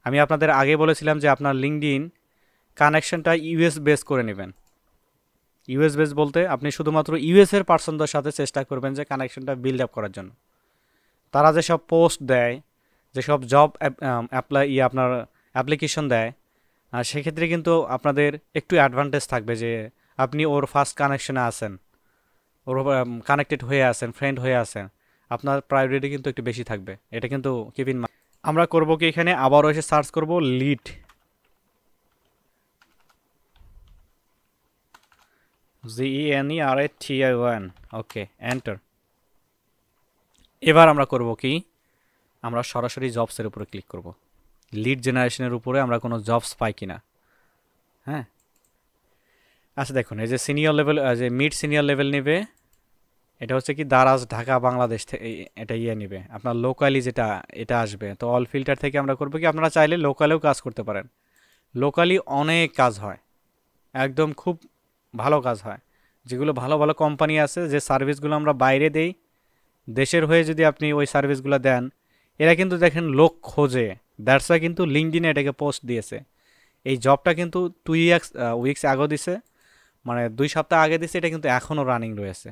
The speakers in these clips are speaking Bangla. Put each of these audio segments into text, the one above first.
আমি আপনাদের আগে বলেছিলাম যে আপনার লিঙ্কডইন কানেকশনটা ইউএস বেস করে নেবেন। ইউএস বেস বলতে আপনি শুধুমাত্র ইউএস এর পার্সনদের সাথে চেষ্টা করবেন যে কানেকশনটা বিল্ড আপ করার জন্য। তারা যেসব পোস্ট দেয়, যেসব জব অ্যাপ্লাই আপনার অ্যাপ্লিকেশন দেয়, সেক্ষেত্রে কিন্তু আপনাদের একটু অ্যাডভান্টেজ থাকবে যে আপনি ওর ফার্স্ট কানেকশনে আছেন, ওর কানেক্টেড হয়ে আছেন, ফ্রেন্ড হয়ে আছেন, আপনার প্রায়োরিটি কিন্তু একটু বেশি থাকবে। এটা কিন্তু কিপ ইন মাইন্ড। আমরা করব কি, এখানে আবারও এসে সার্চ করব লিড, GENERATION। ওকে, এন্টার। এবার আমরা করব কি, আমরা সরাসরি জবসের উপরে ক্লিক করব। লিড জেনারেশনের উপরে আমরা কোনো জবস পাই কিনা। হ্যাঁ, আচ্ছা দেখুন, এই যে সিনিয়র লেভেল, যে মিড সিনিয়র লেভেল নেবে, এটা হচ্ছে কি দারাজ ঢাকা বাংলাদেশ থেকে এটা নেবে আপনার লোকালি, যেটা এটা আসবে। তো অল ফিল্টার থেকে আমরা করবো কি, আপনারা চাইলে লোকালেও কাজ করতে পারেন। লোকালি অনেক কাজ হয়, একদম খুব ভালো কাজ হয়। যেগুলো ভালো ভালো কোম্পানি আছে, যে সার্ভিসগুলো আমরা বাইরে দেই, দেশের হয়ে যদি আপনি ওই সার্ভিসগুলো দেন, এরা কিন্তু দেখেন লোক খোঁজে। দ্যাটস ওয়াই কিন্তু লিঙ্কডিনে এটাকে পোস্ট দিয়েছে। এই জবটা কিন্তু 2 উইকস আগে দিছে, মানে 2 সপ্তাহ আগে দিছে, এটা কিন্তু এখনও রানিং রয়েছে।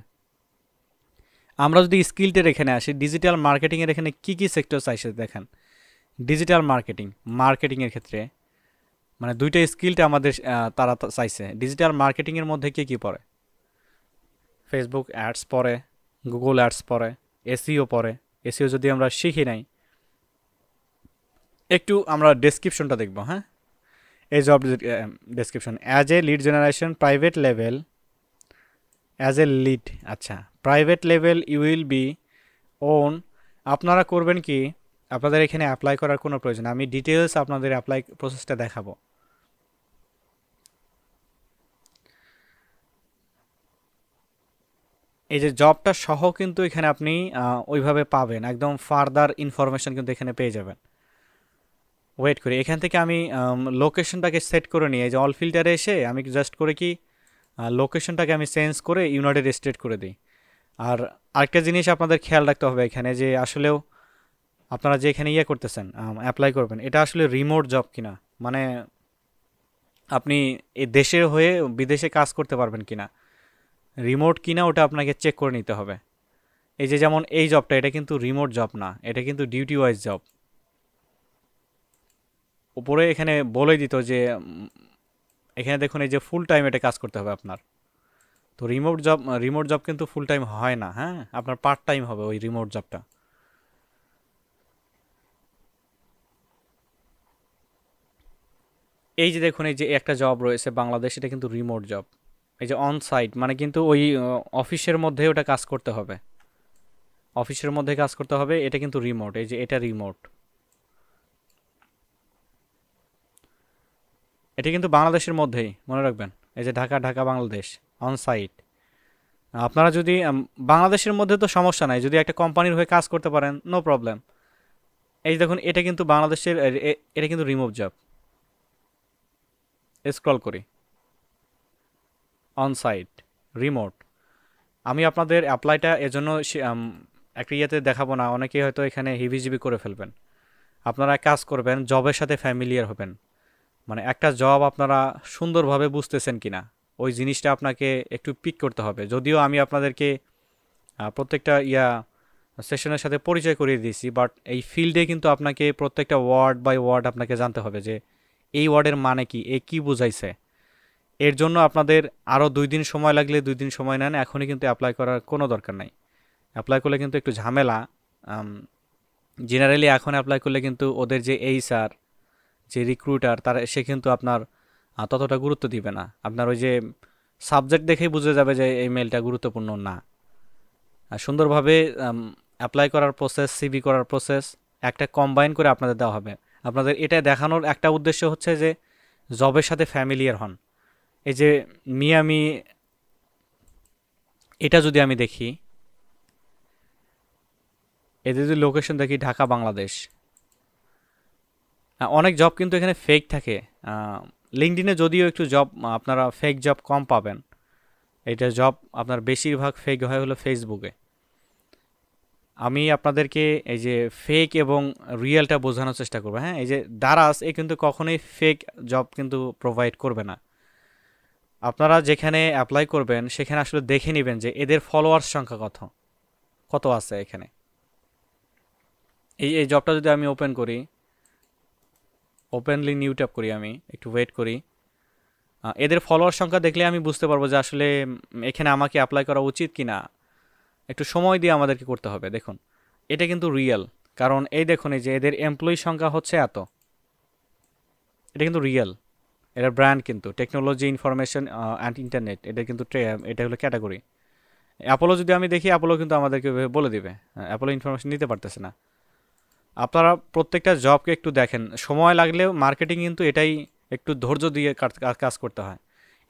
আমরা যদি স্কিলটের এখানে আসি, ডিজিটাল মার্কেটিংয়ের এখানে কী কী সেক্টর চাইছে দেখেন। ডিজিটাল মার্কেটিংয়ের ক্ষেত্রে মানে দুইটা স্কিলটা আমাদের তারা চাইছে। ডিজিটাল মার্কেটিংয়ের মধ্যে কী কী পড়ে? ফেসবুক অ্যাডস পড়ে, গুগল অ্যাডস পড়ে, এসইও পড়ে। এসইও যদি আমরা শিখি নাই, একটু আমরা ডেসক্রিপশনটা দেখব। হ্যাঁ, এই job description, as a lead generation private level, as a lead. আচ্ছা, private level you will be own. আপনারা করবেন কি, আপনাদের এখানে অ্যাপ্লাই করার কোনো প্রয়োজন, আমি ডিটেলস আপনাদের অ্যাপ্লাই প্রসেসটা দেখাবো। এই যে জবটা সহ কিন্তু এখানে আপনি ওইভাবে পাবেন, একদম ফার্দার ইনফরমেশন কিন্তু এখানে পেয়ে যাবেন। ওয়েট করি, এখান থেকে আমি লোকেশনটাকে সেট করে নিই। এই যে অল ফিল্টারে এসে আমি জাস্ট করে কি লোকেশনটাকে আমি চেঞ্জ করে ইউনাইটেড স্টেট করে দিই। আর আরেকটা জিনিস আপনাদের খেয়াল রাখতে হবে এখানে, যে আসলেও আপনারা যে এখানে করতেছেন, অ্যাপ্লাই করবেন, এটা আসলে রিমোট জব কিনা, মানে আপনি এই দেশের হয়ে বিদেশে কাজ করতে পারবেন কিনা, রিমোট কিনা ওটা আপনাকে চেক করে নিতে হবে। এই যে যেমন এই জবটা, এটা কিন্তু রিমোট জব না, এটা কিন্তু ডিউটি ওয়াইজ জব। উপরে এখানে বলে দিত যে এখানে দেখুন, এই যে ফুল টাইম এটা কাজ করতে হবে আপনার। তো রিমোট জব কিন্তু ফুল টাইম হয় না। হ্যাঁ, আপনার পার্ট টাইম হবে ওই রিমোট জবটা। এই যে দেখুন, এই যে একটা জব রয়েছে বাংলাদেশ, এটা কিন্তু রিমোট জব। এই যে অন সাইট মানে কিন্তু ওই অফিসের মধ্যে ওটা কাজ করতে হবে, অফিসের মধ্যে কাজ করতে হবে, এটা কিন্তু রিমোট। এই যে এটা রিমোট, এটা কিন্তু বাংলাদেশের মধ্যেই, মনে রাখবেন। এই যে ঢাকা ঢাকা বাংলাদেশ অন সাইট। আপনারা যদি বাংলাদেশের মধ্যে তো সমস্যা নাই, যদি একটা কোম্পানির হয়ে কাজ করতে পারেন, নো প্রবলেম। এই যে দেখুন, এটা কিন্তু বাংলাদেশের এটা কিন্তু রিমোট জব। স্ক্রল করি, অন সাইট, রিমোট। আমি আপনাদের অ্যাপ্লাইটা এজন্য একটা ইয়েতে দেখাবো না, অনেকেই হয়তো এখানে হিবিজিবি করে ফেলবেন। আপনারা কাজ করবেন, জবের সাথে ফ্যামিলিয়ার হবেন, মানে একটা জব আপনারা সুন্দরভাবে বুঝতেছেন কিনা, ওই জিনিসটা আপনাকে একটু পিক করতে হবে। যদিও আমি আপনাদেরকে প্রত্যেকটা সেশনের সাথে পরিচয় করিয়ে দিয়েছি, বাট এই ফিল্ডে কিন্তু আপনাকে প্রত্যেকটা ওয়ার্ড বাই ওয়ার্ড আপনাকে জানতে হবে যে এই ওয়ার্ডের মানে কি, এ কী বুঝাইছে। এর জন্য আপনাদের আরও 2 দিন সময় লাগলে 2 দিন সময় নেন, এখনই কিন্তু অ্যাপ্লাই করার কোনো দরকার নাই। অ্যাপ্লাই করলে কিন্তু একটু ঝামেলা। জেনারেলি এখন অ্যাপ্লাই করলে কিন্তু ওদের যে এইচআর, যে রিক্রুটার, সে কিন্তু আপনার ততটা গুরুত্ব দিবে না। আপনার ওই যে সাবজেক্ট দেখেই বুঝে যাবে যে এই মেলটা গুরুত্বপূর্ণ না। আর সুন্দরভাবে অ্যাপ্লাই করার প্রসেস, সিভি করার প্রসেস একটা কম্বাইন করে আপনাদের দেওয়া হবে। আপনাদের এটা দেখানোর একটা উদ্দেশ্য হচ্ছে যে জবের সাথে ফ্যামিলিয়ার হন। এই যে মিয়ামি, এটা যদি আমি দেখি, এদের যদি লোকেশন দেখি ঢাকা বাংলাদেশ, অনেক জব কিন্তু এখানে ফেক থাকে। লিঙ্কডিনে যদিও একটু জব আপনারা ফেক জব কম পাবেন, এটা জব আপনার বেশিরভাগ ফেক হয় হলো ফেসবুকে। আমি আপনাদেরকে এই যে ফেক এবং রিয়েলটা বোঝানোর চেষ্টা করবো। হ্যাঁ, এই যে দারাস এ কিন্তু কখনোই ফেক জব কিন্তু প্রোভাইড করবে না। আপনারা যেখানে অ্যাপ্লাই করবেন সেখানে আসলে দেখে নেবেন যে এদের ফলোয়ার্স সংখ্যা কত কত আছে এখানে। এই এই জবটা যদি আমি ওপেন করি, ওপেনলি নিউ ট্যাব করি, আমি একটু ওয়েট করি, এদের ফলোয়ার সংখ্যা দেখলে আমি বুঝতে পারবো যে আসলে এখানে আমাকে অ্যাপ্লাই করা উচিত কি না। একটু সময় দিয়ে আমাদেরকে করতে হবে। দেখুন এটা কিন্তু রিয়েল, কারণ এই দেখুন এই যে এদের এমপ্লয়ি সংখ্যা হচ্ছে এত, এটা কিন্তু রিয়েল। এটার ব্র্যান্ড কিন্তু টেকনোলজি ইনফরমেশন অ্যান্ড ইন্টারনেট, এটা কিন্তু এটা হলো ক্যাটাগরি। অ্যাপোলো যদি আমি দেখি, অ্যাপোলো কিন্তু আমাদেরকে বলে দিবে, অ্যাপোলো ইনফরমেশন নিতে পারতেছে না। আপনারা প্রত্যেকটা জবকে একটু দেখেন, সময় লাগলেও মার্কেটিং কিন্তু এটাই, একটু ধৈর্য দিয়ে কাজ করতে হয়।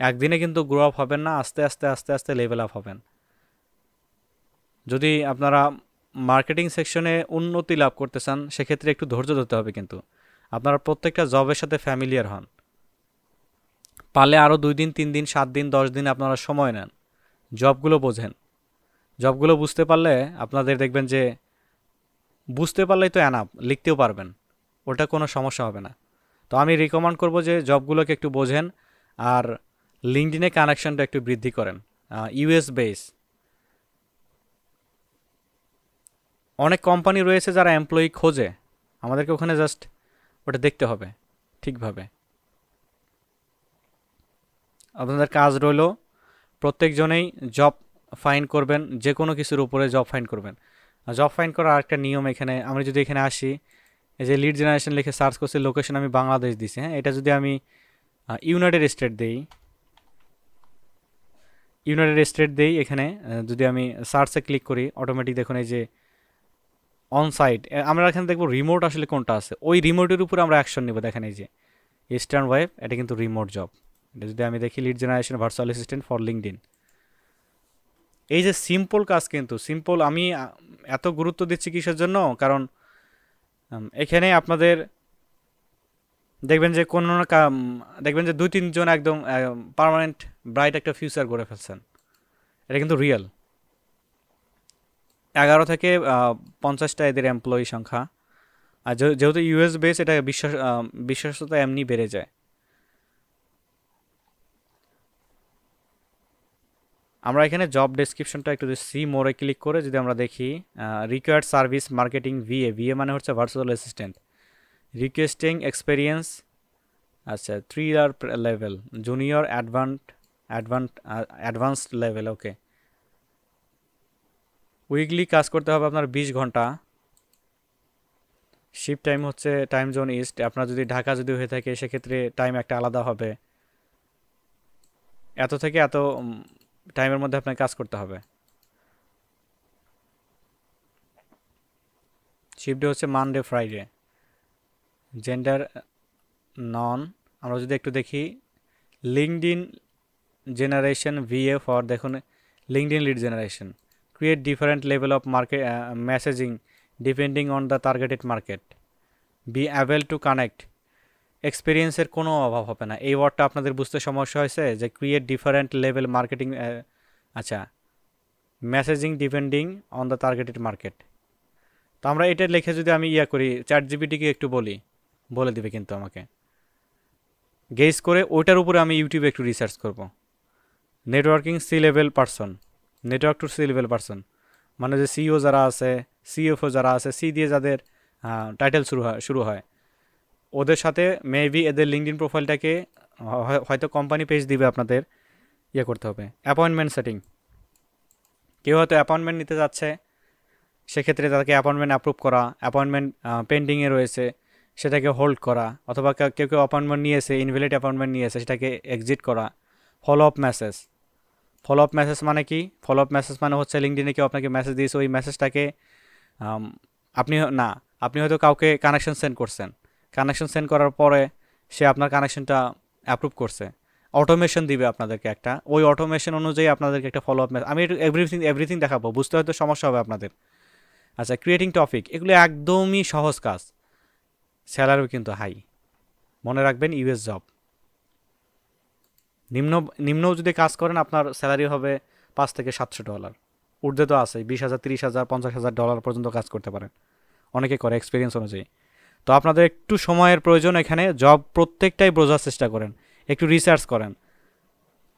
একদিনে কিন্তু গ্রো আপ হবেন না, আস্তে আস্তে আস্তে আস্তে লেভেল আপ হবেন। যদি আপনারা মার্কেটিং সেকশনে উন্নতি লাভ করতে চান সেক্ষেত্রে একটু ধৈর্য ধরতে হবে। কিন্তু আপনারা প্রত্যেকটা জবের সাথে ফ্যামিলিয়ার হন, পারলে আরও 2 দিন 3 দিন 7 দিন 10 দিন আপনারা সময় নেন, জবগুলো বোঝেন। জবগুলো বুঝতে পারলে আপনাদের দেখবেন যে বুঝতে পারলেই তো অ্যানাপ, লিখতেও পারবেন, ওটা কোনো সমস্যা হবে না। তো আমি রিকমেন্ড করব যে জবগুলোকে একটু বোঝেন, আর লিঙ্কডিনে কানেকশনটা একটু বৃদ্ধি করেন। ইউএস বেস অনেক কোম্পানি রয়েছে যারা এমপ্লয়ি খোঁজে, আমাদেরকে ওখানে জাস্ট ওটা দেখতে হবে ঠিকভাবে। আপনাদের কাজ রইল প্রত্যেকজনেই জব ফাইন্ড করবেন, যে কোনো কিছুর উপরে জব ফাইন্ড করবেন। জব ফাইন্ড করার আরেকটা নিয়ম, এখানে আমি যদি এখানে আসি, এই যে লিড জেনারেশন লিখে সার্চ করছি, লোকেশন আমি বাংলাদেশ দিছি। হ্যাঁ, এটা যদি আমি ইউনাইটেড স্টেট দিই, এখানে যদি আমি সার্চে ক্লিক করি, অটোমেটিক দেখুন এই যে অন সাইট, আমরা এখানে দেখবো রিমোট আসলে কোনটা আছে, ওই রিমোটের উপরে আমরা অ্যাকশন নেব। দেখেন এই যে ইস্টার্ন ওয়েব, এটা কিন্তু রিমোট জব। এটা যদি আমি দেখি lead generation virtual assistant for LinkedIn, এই যে সিম্পল কাজ, কিন্তু সিম্পল। আমি এত গুরুত্ব দিচ্ছি কিসের জন্য, কারণ এখানে আপনাদের দেখবেন যে কোনো না দেখবেন যে 2-3 জন একদম পার্মানেন্ট ব্রাইট একটা ফিউচার গড়ে ফেলছেন, এটা কিন্তু রিয়েল। 11 থেকে 50টা এদের এমপ্লয়ি সংখ্যা। আর যেহেতু ইউএস বেস, এটা বিশ্বাসতা এমনি বেড়ে যায়। আমরা এখানে জব ডেসক্রিপশনটা একটু সি মোরে ক্লিক করে যদি আমরা দেখি, রিকোয়ার্ড সার্ভিস মার্কেটিং ভিএ মানে হচ্ছে ভার্চুয়াল অ্যাসিস্ট্যান্ট, রিকোয়েস্টিং এক্সপেরিয়েন্স, আচ্ছা 3 ইয়ার লেভেল, জুনিয়র অ্যাডভান্সড লেভেল। ওকে, উইকলি কাজ করতে হবে আপনার 20 ঘন্টা। শিফট টাইম হচ্ছে টাইম জোন ইস্ট, আপনার যদি ঢাকা যদি হয়ে থাকে সেক্ষেত্রে টাইম একটা আলাদা হবে। এত থেকে এত টাইমের মধ্যে আপনাকে কাজ করতে হবে। শিফট ডে হচ্ছে মানডে ফ্রাইডে। Gender none. আমরা যদি একটু দেখি লিঙ্কডইন জেনারেশন ভিএ ফর, দেখুন LinkedIn lead generation, create different level of market messaging depending on the targeted market, be able to connect. এক্সপিরিয়েন্সের কোনো অভাব হবে না। এই ওয়ার্ডটা আপনাদের বুঝতে সমস্যা হয়েছে যে ক্রিয়েট ডিফারেন্ট লেভেল মার্কেটিং, আচ্ছা messaging depending on the targeted market. তো আমরা এটা লিখে যদি আমি করি, চ্যাট জিপিটিকে একটু বলে দিবে কিন্তু আমাকে গেস করে, ওইটার উপরে আমি ইউটিউবে একটু রিসার্চ করব। Networking C level person, network to C level person মানে যে সিইও যারা আছে, সিএফও যারা আছে, সি দিয়ে যাদের টাইটেল শুরু হয় ওদের সাথে মেবি এদের লিঙ্কডইন প্রোফাইলটাকে হয়তো কোম্পানি পেজ দিবে, আপনাদের করতে হবে। অ্যাপয়েন্টমেন্ট সেটিং, কেউ হয়তো অ্যাপয়েন্টমেন্ট নিতে যাচ্ছে, সেক্ষেত্রে তাদেরকে অ্যাপয়েন্টমেন্ট অ্যাপ্রুভ করা, অ্যাপয়েন্টমেন্ট পেন্ডিংয়ে রয়েছে সেটাকে হোল্ড করা, অথবা কেউ অ্যাপয়েন্টমেন্ট নিয়েছে, ইনভ্যালিড অ্যাপয়েন্টমেন্ট নিয়েছে, সেটাকে এক্সিট করা। ফলো আপ মেসেজ, মানে কি? ফলো আপ মেসেজ মানে হচ্ছে লিঙ্কডইনে কেউ আপনাকে মেসেজ দিয়েছে, ওই মেসেজটাকে আপনি হয়তো কাউকে কানেকশন সেন্ড করছেন, কানেকশন সেন্ড করার পরে সে আপনার কানেকশনটা অ্যাপ্রুভ করছে, অটোমেশন দিবে আপনাদেরকে একটা, ওই অটোমেশন অনুযায়ী আপনাদেরকে একটা ফলো আপ মেসেজ। আমি এভরিথিং দেখাবো, বুঝতে হয়তো সমস্যা হবে আপনাদের। আচ্ছা, ক্রিয়েটিং টপিক, এগুলো একদমই সহজ কাজ, স্যালারিও কিন্তু হাই। মনে রাখবেন ইউএস জব, নিম্নও যদি কাজ করেন আপনার স্যালারি হবে $500 থেকে $700। ঊর্ধ্বে তো আছে, 20,000, 30,000, $50,000 পর্যন্ত কাজ করতে পারেন, অনেকে করে এক্সপিরিয়েন্স অনুযায়ী। তো আপনাদের একটু সময়ের প্রয়োজন এখানে, জব প্রত্যেকটাই বোঝার চেষ্টা করেন, একটু রিসার্চ করেন।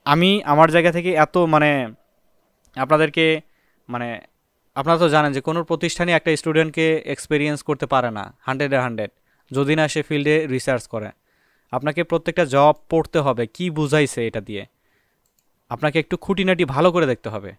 আমি আমার জায়গা থেকে এত মানে আপনাদেরকে মানে আপনারা তো জানেন যে কোনো প্রতিষ্ঠানই একটা স্টুডেন্টকে এক্সপিরিয়েন্স করতে পারে না 100-এ 100 যদি না সে ফিল্ডে রিসার্চ করে। আপনাকে প্রত্যেকটা জব পড়তে হবে, কি বুঝাইছে এটা দিয়ে, আপনাকে একটু খুঁটিনাটি ভালো করে দেখতে হবে।